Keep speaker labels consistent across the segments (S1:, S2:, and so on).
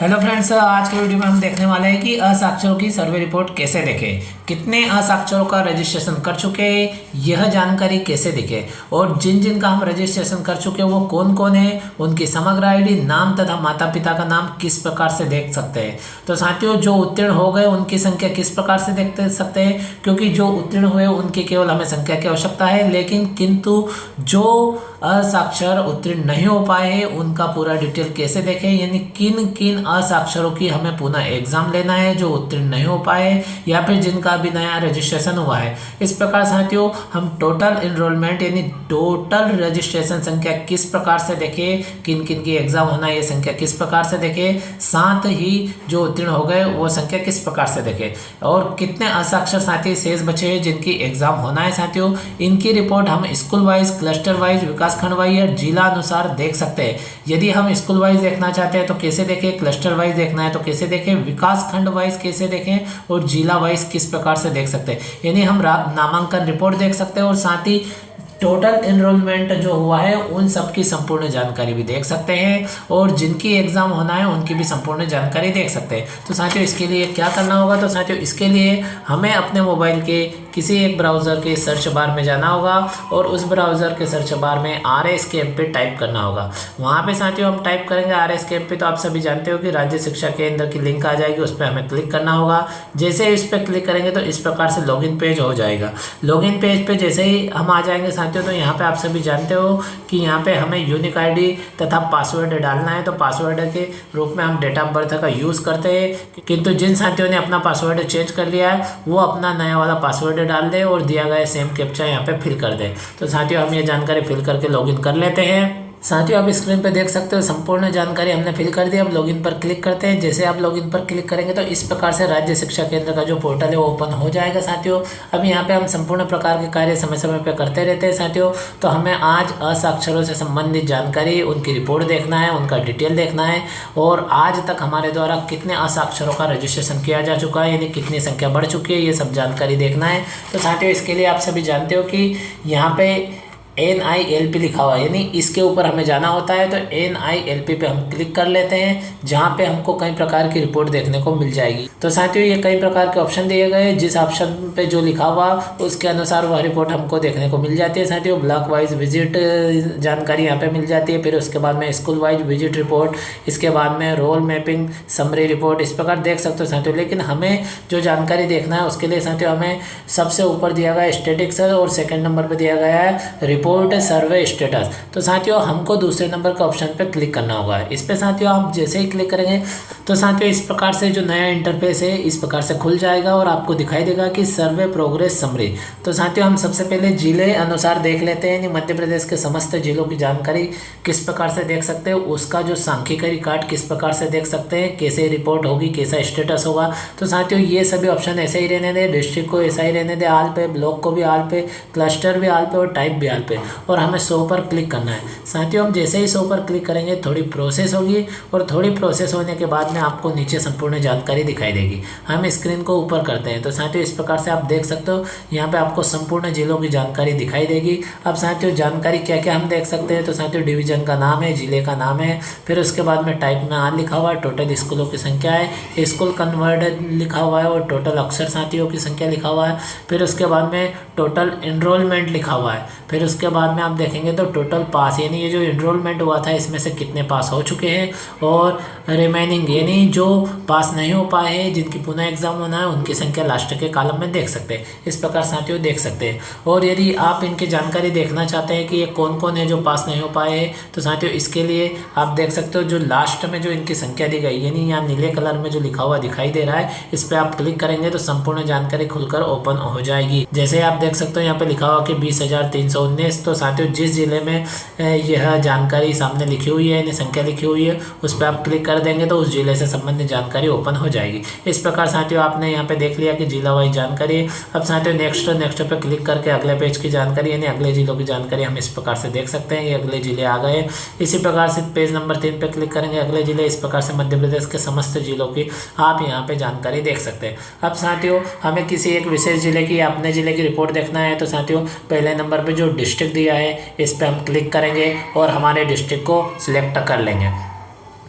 S1: Hello friends, आज के video में हम देखने वाले हैं कि असाक्षरों की सर्वे रिपोर्ट कैसे देखें, कितने असाक्षरों का रजिस्ट्रेशन कर चुके हैं, यह जानकारी कैसे दिखे और जिन जिन का हम रजिस्ट्रेशन कर चुके हैं वो कौन कौन है, उनकी समग्र आईडी, नाम तथा माता पिता का नाम किस प्रकार से देख सकते हैं। तो साथियों, जो उत्तीर्ण हो गए उनकी संख्या किस प्रकार से देख सकते हैं, क्योंकि जो उत्तीर्ण हुए उनकी केवल हमें संख्या की आवश्यकता है, लेकिन किंतु जो असाक्षर उत्तीर्ण नहीं हो पाए हैं उनका पूरा डिटेल कैसे देखें, यानी किन किन असाक्षरों की हमें पुनः एग्जाम लेना है जो उत्तीर्ण नहीं हो पाए या फिर जिनका भी नया रजिस्ट्रेशन हुआ है। इस प्रकार साथियों हम टोटल इनरोलमेंट यानी टोटल रजिस्ट्रेशन संख्या किस प्रकार से देखें, किन किन की एग्जाम होना है ये संख्या किस प्रकार से देखें, साथ ही जो उत्तीर्ण हो गए वो संख्या किस प्रकार से देखें और कितने असाक्षर साथी शेष बचे हैं जिनकी एग्जाम होना है। साथियों, इनकी रिपोर्ट हम स्कूल वाइज, क्लस्टर वाइज, विकासखंड वाइज या जिला अनुसार देख सकते हैं। यदि हम स्कूल वाइज देखना चाहते हैं तो कैसे देखें, क्लस्टर वाइज देखना है तो कैसे देखें, विकास खंड वाइज कैसे देखें और जिला वाइज किस प्रकार से देख सकते हैं, यानी हम नामांकन रिपोर्ट देख सकते हैं और साथ ही टोटल एनरोलमेंट जो हुआ है उन सब की संपूर्ण जानकारी भी देख सकते हैं और जिनकी एग्जाम होना है उनकी भी संपूर्ण जानकारी देख सकते हैं। तो साथियों, इसके लिए क्या करना होगा, तो साथियों इसके लिए हमें अपने मोबाइल के किसी एक ब्राउज़र के सर्च बार में जाना होगा और उस ब्राउज़र के सर्च बार में RSKM पे टाइप करना होगा। वहाँ पे साथियों हम टाइप करेंगे RSKM पे, तो आप सभी जानते हो कि राज्य शिक्षा केंद्र की लिंक आ जाएगी, उस पर हमें क्लिक करना होगा। जैसे इस पर क्लिक करेंगे तो इस प्रकार से लॉगिन पेज हो जाएगा। लॉगिन पेज पे जैसे ही हम आ जाएंगे साथियों, तो यहाँ पे आप सभी जानते हो कि यहाँ पे हमें यूनिक ID तथा पासवर्ड डालना है। तो पासवर्ड के रूप में हम डेट ऑफ बर्थ का यूज़ करते हैं, किंतु जिन साथियों ने अपना पासवर्ड चेंज कर लिया है वो अपना नया वाला पासवर्ड डाल दे और दिया गया सेम कैप्चा यहाँ पे फिल कर दे। तो साथियों हम ये जानकारी फिल करके लॉगिन कर लेते हैं। साथियों आप स्क्रीन पे देख सकते हो संपूर्ण जानकारी हमने फिल कर दी। अब लॉगिन पर क्लिक करते हैं। जैसे आप लॉगिन पर क्लिक करेंगे तो इस प्रकार से राज्य शिक्षा केंद्र का जो पोर्टल है वो ओपन हो जाएगा। साथियों अब यहाँ पे हम संपूर्ण प्रकार के कार्य समय समय पे करते रहते हैं। साथियों तो हमें आज असाक्षरों से संबंधित जानकारी, उनकी रिपोर्ट देखना है, उनका डिटेल देखना है और आज तक हमारे द्वारा कितने असाक्षरों का रजिस्ट्रेशन किया जा चुका है, यानी कितनी संख्या बढ़ चुकी है, ये सब जानकारी देखना है। तो साथियों इसके लिए आप सभी जानते हो कि यहाँ पे NILP लिखा हुआ है, यानी इसके ऊपर हमें जाना होता है। तो NILP पे हम क्लिक कर लेते हैं, जहाँ पे हमको कई प्रकार की रिपोर्ट देखने को मिल जाएगी। तो साथियों ये कई प्रकार के ऑप्शन दिए गए, जिस ऑप्शन पे जो लिखा हुआ उसके अनुसार वह रिपोर्ट हमको देखने को मिल जाती है। साथियों ब्लॉक वाइज विजिट जानकारी यहाँ पे मिल जाती है, फिर उसके बाद में स्कूल वाइज विजिट रिपोर्ट, इसके बाद में रोल मैपिंग समरी रिपोर्ट, इस प्रकार देख सकते हो साथियों। लेकिन हमें जो जानकारी देखना है उसके लिए साथियों हमें सबसे ऊपर दिया गया स्टैटिक्स और सेकेंड नंबर पर दिया गया है रिपोर्ट सर्वे स्टेटस। तो साथियों हमको दूसरे नंबर के ऑप्शन पे क्लिक करना होगा। इस पे साथियों आप जैसे ही क्लिक करेंगे तो साथियों इस प्रकार से जो नया इंटरफेस है इस प्रकार से खुल जाएगा और आपको दिखाई देगा कि सर्वे प्रोग्रेस समरी। तो साथियों हम सबसे पहले जिले अनुसार देख लेते हैं, मध्य प्रदेश के समस्त जिलों की जानकारी किस प्रकार से देख सकते हैं, उसका जो सांख्यिकी रिकॉर्ड किस प्रकार से देख सकते हैं, कैसे रिपोर्ट होगी, कैसा स्टेटस होगा। तो साथियों ये सभी ऑप्शन ऐसे ही रहने दें, डिस्ट्रिक्ट को ऐसा ही रहने दें आल पे, ब्लॉक को भी आल पे, क्लस्टर भी आल पे और टाइप भी आल पे, और हमें 100 पर क्लिक करना है। साथियों हम जैसे ही 100 पर क्लिक करेंगे थोड़ी प्रोसेस होगी और थोड़ी प्रोसेस होने के बाद में आपको नीचे संपूर्ण जानकारी दिखाई देगी। हम स्क्रीन को ऊपर करते हैं तो साथियों इस प्रकार से आप देख सकते हो, यहाँ पे आपको संपूर्ण जिलों की जानकारी दिखाई देगी। अब साथियों जानकारी क्या क्या हम देख सकते हैं, तो साथियों डिवीजन का नाम है, जिले का नाम है, फिर उसके बाद में टाइप में आल लिखा हुआ है, टोटल स्कूलों की संख्या है, स्कूल कन्वर्टेड लिखा हुआ है और टोटल अक्षर साथियों की संख्या लिखा हुआ है, फिर उसके बाद में टोटल एनरोलमेंट लिखा हुआ है, फिर उसके बाद में आप देखेंगे तो टोटल पास, यानी ये जो एनरोलमेंट हुआ था इसमें से कितने पास हो चुके हैं, और रिमेनिंग यानी जो पास नहीं हो पाए हैं जिनकी पुनः एग्जाम होना है उनकी संख्या लास्ट के कॉलम में देख सकते हैं। इस प्रकार साथियों देख सकते हैं। और यदि आप इनकी जानकारी देखना चाहते हैं कि ये कौन कौन है जो पास नहीं हो पाए हैं, तो साथियों इसके लिए आप देख सकते हो जो लास्ट में जो इनकी संख्या दी गई, यानी यहाँ नीले कलर में जो लिखा हुआ दिखाई दे रहा है, इस पर आप क्लिक करेंगे तो संपूर्ण जानकारी खुलकर ओपन हो जाएगी। जैसे आप देख सकते हो यहाँ पे लिखा हुआ कि 20,319। तो साथियों जिस जिले में यह जानकारी सामने लिखी हुई है, यानी संख्या लिखी हुई है, उस पर आप क्लिक कर देंगे तो उस जिले से संबंधित जानकारी ओपन हो जाएगी। इस प्रकार साथियों आपने यहाँ पे देख लिया कि जिला वाइज जानकारी। अब साथियों नेक्स्ट पे क्लिक करके अगले पेज की जानकारी यानी अगले जिलों की जानकारी हम इस प्रकार से देख सकते हैं। ये अगले जिले आ गए। इसी प्रकार से पेज नंबर 3 पे क्लिक करेंगे, अगले जिले। इस प्रकार से मध्य प्रदेश के समस्त जिलों की आप यहाँ पे जानकारी देख सकते हैं। अब साथियों हमें किसी एक विशेष जिले की, अपने जिले की रिपोर्ट देखना है, तो साथियों पहले नंबर पे जो डिस्ट्रिक्ट दिया है इस पर हम क्लिक करेंगे और हमारे डिस्ट्रिक्ट को सिलेक्ट कर लेंगे।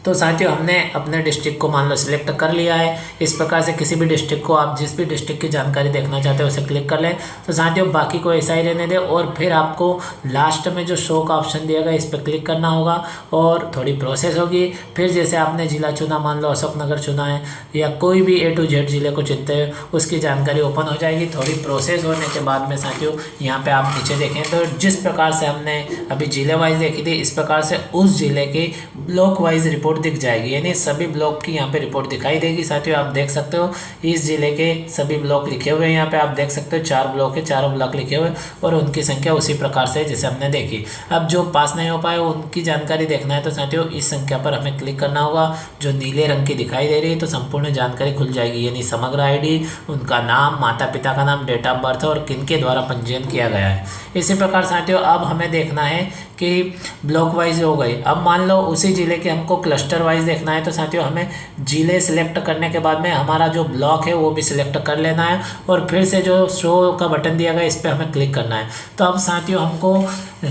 S1: तो साथियों हमने अपने डिस्ट्रिक्ट को मान लो सिलेक्ट कर लिया है। इस प्रकार से किसी भी डिस्ट्रिक्ट को आप जिस भी डिस्ट्रिक्ट की जानकारी देखना चाहते हो उसे क्लिक कर लें। तो साथियों बाकी को ऐसा ही रहने दें और फिर आपको लास्ट में जो शो का ऑप्शन दिया गया इस पर क्लिक करना होगा और थोड़ी प्रोसेस होगी। फिर जैसे आपने जिला चुना, मान लो अशोकनगर चुना है या कोई भी A to Z जिले को चुनते हैं, उसकी जानकारी ओपन हो जाएगी। थोड़ी प्रोसेस होने के बाद में साथियों यहाँ पे आप नीचे देखें तो जिस प्रकार से हमने अभी जिले वाइज देखी थी, इस प्रकार से उस जिले की ब्लॉक वाइज रिपोर्ट दिख जाएगी, यानी सभी ब्लॉक की यहाँ पे रिपोर्ट दिखाई देगी। साथियों आप देख सकते हो इस जिले के सभी ब्लॉक लिखे हुए हैं, यहाँ पे आप देख सकते हो 4 ब्लॉक है, 4 ब्लॉक लिखे हुए और उनकी संख्या उसी प्रकार से जैसे हमने देखी। अब जो पास नहीं हो पाए उनकी जानकारी देखना है तो साथियों इस संख्या पर हमें क्लिक करना होगा जो नीले रंग की दिखाई दे रही है, तो संपूर्ण जानकारी खुल जाएगी, यानी समग्र ID, उनका नाम, माता पिता का नाम, डेट ऑफ बर्थ और किनके द्वारा पंजीयन किया गया है। इसी प्रकार साथियों अब हमें देखना है कि ब्लॉक वाइज हो गई। अब मान लो उसी जिले के हमको क्लस्टर वाइज देखना है तो साथियों हमें जिले सिलेक्ट करने के बाद में हमारा जो ब्लॉक है वो भी सिलेक्ट कर लेना है और फिर से जो शो का बटन दिया गया इस पर हमें क्लिक करना है। तो अब साथियों हमको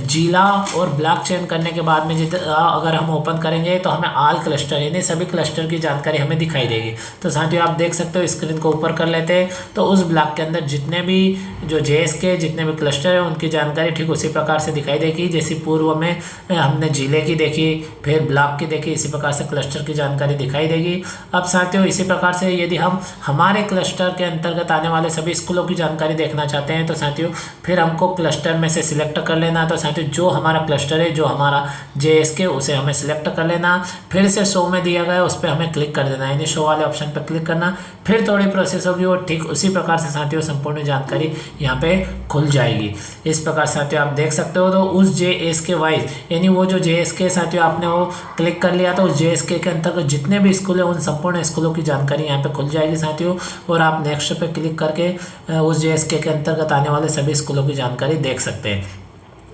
S1: जिला और ब्लॉक चयन करने के बाद में अगर हम ओपन करेंगे तो हमें ऑल क्लस्टर यानी सभी क्लस्टर की जानकारी हमें दिखाई देगी। तो साथियों आप देख सकते हो स्क्रीन को ऊपर कर लेते हैं तो उस ब्लॉक के अंदर जितने भी जो JSK जितने भी क्लस्टर है उनकी जानकारी ठीक उसी प्रकार से दिखाई देगी जैसी पूर्व में हमने जिले की देखी, फिर ब्लॉक की देखी, इसी प्रकार से क्लस्टर की जानकारी दिखाई देगी। अब साथियों इसी प्रकार से यदि हम हमारे क्लस्टर के अंतर्गत आने वाले सभी स्कूलों की जानकारी देखना चाहते हैं तो साथियों फिर हमको क्लस्टर में से सिलेक्ट कर लेना। तो साथियों जो हमारा क्लस्टर है, जो हमारा JSK उसे हमें सिलेक्ट कर लेना, फिर से शो में दिया गया उस पर हमें क्लिक कर देना, यानी शो वाले ऑप्शन पर क्लिक करना, फिर थोड़ी प्रोसेस होगी और ठीक उसी प्रकार से साथियों संपूर्ण जानकारी यहाँ पे खुल जाएगी। इस प्रकार साथियों आप देख सकते हो तो उस JSK वाइज यानी वो जो JSK साथियों आपने वो क्लिक कर लिया तो उस JSK के अंतर्गत जितने भी स्कूल है उन संपूर्ण स्कूलों की जानकारी यहाँ पे खुल जाएगी साथियों और आप नेक्स्ट पे क्लिक करके उस JSK के अंतर्गत आने वाले सभी स्कूलों की जानकारी देख सकते हैं।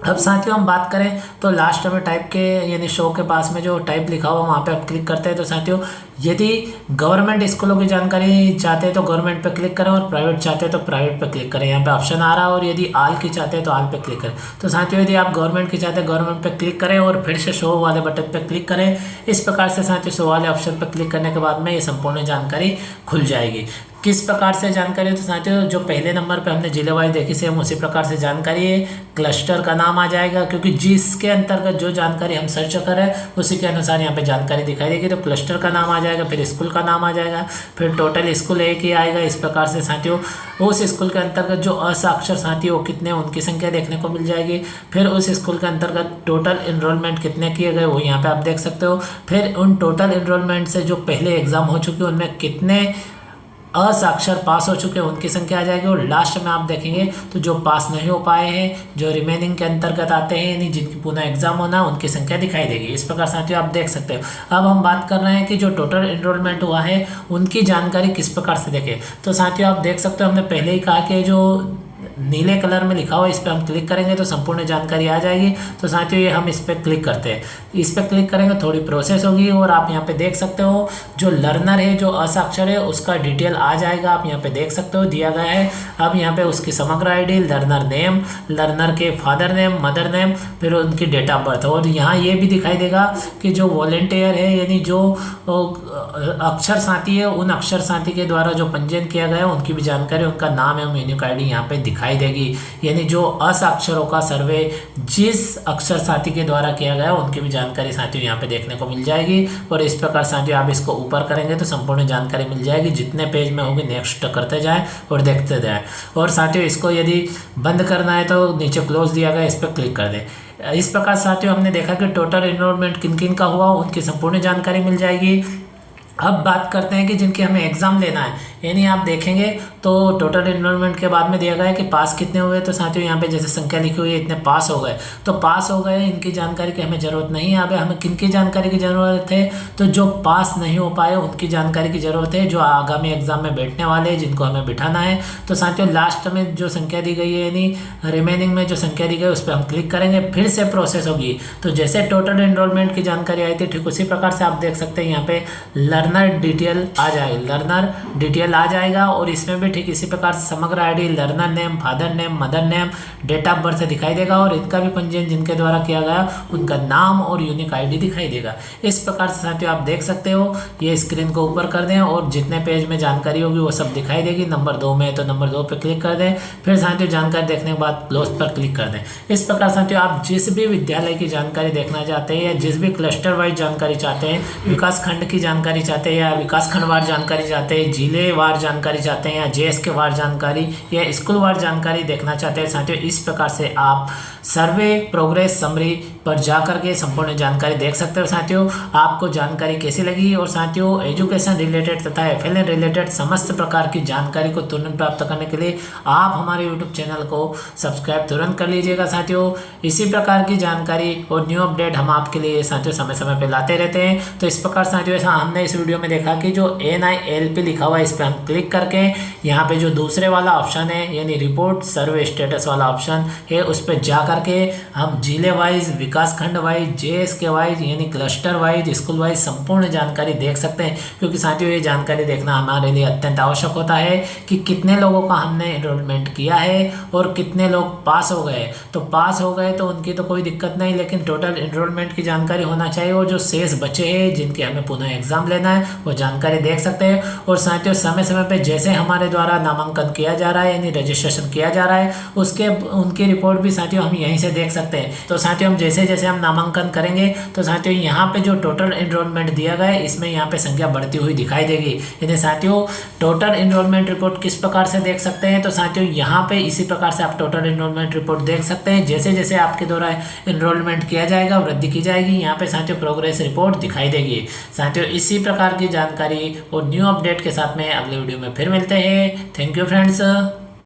S1: अब साथियों हम बात करें तो लास्ट में टाइप के यानी शो के पास में जो टाइप लिखा हुआ वहाँ पे आप क्लिक करते हैं तो साथियों यदि गवर्नमेंट स्कूलों की जानकारी चाहते हैं तो गवर्नमेंट पे क्लिक करें और प्राइवेट चाहते हैं तो प्राइवेट पे क्लिक करें, यहाँ पे ऑप्शन आ रहा है। और यदि आल की चाहते हैं तो आल पे क्लिक करें। तो साथियों यदि आप गवर्नमेंट की चाहते हैं गवर्नमेंट पे क्लिक करें और फिर से शो वाले बटन पे क्लिक करें। इस प्रकार से साथियों शो वाले ऑप्शन पर क्लिक करने के बाद में ये संपूर्ण जानकारी खुल जाएगी। किस प्रकार से जानकारी है तो साथियों जो पहले नंबर पे हमने जिले वाइज देखी सेम उसी प्रकार से जानकारी है। क्लस्टर का नाम आ जाएगा क्योंकि जिसके अंतर्गत जो जानकारी हम सर्च करें उसी के अनुसार यहाँ पे जानकारी दिखाई देगी। तो क्लस्टर का नाम आ जाएगा, फिर स्कूल का नाम आ जाएगा, फिर टोटल स्कूल एक ही आएगा। इस प्रकार से साथियों उस स्कूल के अंतर्गत जो असाक्षर साथी वो कितने उनकी संख्या देखने को मिल जाएगी। फिर उस स्कूल के अंतर्गत टोटल इनरोलमेंट कितने किए गए वो यहाँ पे आप देख सकते हो। फिर उन टोटल इनरोलमेंट से जो पहले एग्जाम हो चुके उनमें कितने असाक्षर पास हो चुके हैं उनकी संख्या आ जाएगी। और लास्ट में आप देखेंगे तो जो पास नहीं हो पाए हैं, जो रिमेनिंग के अंतर्गत आते हैं यानी जिनकी पुनः एग्जाम होना उनकी संख्या दिखाई देगी। इस प्रकार साथियों आप देख सकते हो। अब हम बात कर रहे हैं कि जो टोटल एनरोलमेंट हुआ है उनकी जानकारी किस प्रकार से देखें। तो साथियों आप देख सकते हो हमने पहले ही कहा कि जो नीले कलर में लिखा हुआ इस पर हम क्लिक करेंगे तो संपूर्ण जानकारी आ जाएगी। तो साथियों ये हम इस पर क्लिक करते हैं, इस पर क्लिक करेंगे थोड़ी प्रोसेस होगी और आप यहाँ पे देख सकते हो जो लर्नर है जो असाक्षर है उसका डिटेल आ जाएगा। आप यहाँ पे देख सकते हो दिया गया है। अब यहाँ पे उसकी समग्र ID, लर्नर नेम, लर्नर के फादर नेम, मदर नेम, फिर उनकी डेट ऑफ बर्थ। और यहाँ ये भी दिखाई देगा कि जो वॉलेंटियर है यानी जो अक्षर साथी है उन अक्षर साथी के द्वारा जो पंजीयन किया गया है उनकी भी जानकारी, उनका नाम एवं यूनिक ID यहाँ पे दिखाई देगी। यानी जो असाक्षरों का सर्वे जिस अक्षर साथी के द्वारा किया गया उनकी भी जानकारी साथियों यहाँ पे देखने को मिल जाएगी। और इस प्रकार साथियों आप इसको ऊपर करेंगे तो संपूर्ण जानकारी मिल जाएगी। जितने पेज में होगी नेक्स्ट करते जाएं और देखते जाएं। और साथियों इसको यदि बंद करना है तो नीचे क्लोज दिया गया इस पर क्लिक कर दें। इस प्रकार साथियों हमने देखा कि टोटल एनरोलमेंट किन किन का हुआ उनकी संपूर्ण जानकारी मिल जाएगी। अब बात करते हैं कि जिनके हमें एग्ज़ाम लेना है, यानी आप देखेंगे तो टोटल एनरोलमेंट के बाद में दिया गया है कि पास कितने हुए। तो साथियों यहाँ पे जैसे संख्या लिखी हुई है इतने पास हो गए, तो पास हो गए इनकी जानकारी की हमें ज़रूरत नहीं है। अब हमें किन की जानकारी की ज़रूरत है तो जो पास नहीं हो पाए उनकी जानकारी की ज़रूरत है, जो आगामी एग्जाम में बैठने वाले हैं जिनको हमें बिठाना है। तो साथियों लास्ट में जो संख्या दी गई है यानी रिमेनिंग में जो संख्या दी गई उस पर हम क्लिक करेंगे, फिर से प्रोसेस होगी। तो जैसे टोटल एनरोलमेंट की जानकारी आई थी ठीक उसी प्रकार से आप देख सकते हैं यहाँ पे लर्नर डिटेल आ जाएगी, लर्नर डिटेल आ जाएगा और इसमें भी ठीक इसी प्रकार से Samagra ID, learner name, father name, mother name, date of birth दिखाई देगा और इनका भी पंजीयन जिनके द्वारा किया गया उनका नाम और यूनिक आईडी दिखाई देगा। इस प्रकार से साथियों आप देख सकते हो। ये स्क्रीन को ऊपर कर दें और जितने पेज में जानकारी होगी वो सब दिखाई देगी। नंबर 2 में तो नंबर 2 पर क्लिक कर दें, फिर साथियों जानकारी देखने के बाद क्लोज पर क्लिक कर दें। इस प्रकार साथियों आप जिस भी विद्यालय की जानकारी देखना चाहते हैं या जिस भी क्लस्टर वाइज जानकारी चाहते हैं, विकास खंड की जानकारी चाहते हैं या विकास खंड वार जानकारी चाहते हैं, जिले वार जानकारी चाहते हैं या जेएस के वार जानकारी या स्कूल वार जानकारी देखना चाहते हैं साथियों, इस प्रकार से आप सर्वे प्रोग्रेस समरी पर जा करके संपूर्ण जानकारी देख सकते हो। साथियों आपको जानकारी कैसी लगी और साथियों एजुकेशन रिलेटेड तथा एफएलएन रिलेटेड समस्त प्रकार की जानकारी को तुरंत प्राप्त करने के लिए आप हमारे यूट्यूब चैनल को सब्सक्राइब तुरंत कर लीजिएगा। साथियों इसी प्रकार की जानकारी और न्यू अपडेट हम आपके लिए साथियों समय समय पर लाते रहते हैं। तो इस प्रकार साथियों ऐसा हमने इस वीडियो में देखा कि जो NILP लिखा हुआ है इस पर हम क्लिक करके यहाँ पे जो दूसरे वाला ऑप्शन है यानी रिपोर्ट सर्वे स्टेटस वाला ऑप्शन है उस पर जा करके हम जिले वाइज, विकास खंड वाइज, जेएस के वाइज यानी क्लस्टर वाइज, स्कूल वाइज संपूर्ण जानकारी देख सकते हैं। क्योंकि साथियों ये जानकारी देखना हमारे लिए अत्यंत आवश्यक होता है कि कितने लोगों का हमने एनरोलमेंट किया है और कितने लोग पास हो गए। तो पास हो गए तो उनकी तो कोई दिक्कत नहीं, लेकिन टोटल एनरोलमेंट की जानकारी होना चाहिए और जो शेष बचे हैं जिनके हमें पुनः एग्जाम लेना है वो जानकारी देख सकते हैं। और साथियों समय समय पर जैसे हमारे द्वारा नामांकन किया जा रहा है यानी रजिस्ट्रेशन किया जा रहा है उसके उनकी रिपोर्ट भी साथियों हम यहीं से देख सकते हैं। तो साथियों हम जैसे जैसे हम नामांकन करेंगे तो साथियों यहाँ पे जो टोटल एनरोलमेंट दिया गया है इसमें यहाँ पे संख्या बढ़ती हुई दिखाई देगी। यानी साथियों टोटल एनरोलमेंट रिपोर्ट किस प्रकार से देख सकते हैं, तो साथियों यहाँ पे इसी प्रकार से आप टोटल एनरोलमेंट रिपोर्ट देख सकते हैं। जैसे जैसे आपके द्वारा एनरोलमेंट किया जाएगा, वृद्धि की जाएगी, यहाँ पे साथियों प्रोग्रेस रिपोर्ट दिखाई देगी। साथियों इसी प्रकार की जानकारी और न्यू अपडेट के साथ में अगले वीडियो में फिर मिलते हैं। Thank you friends.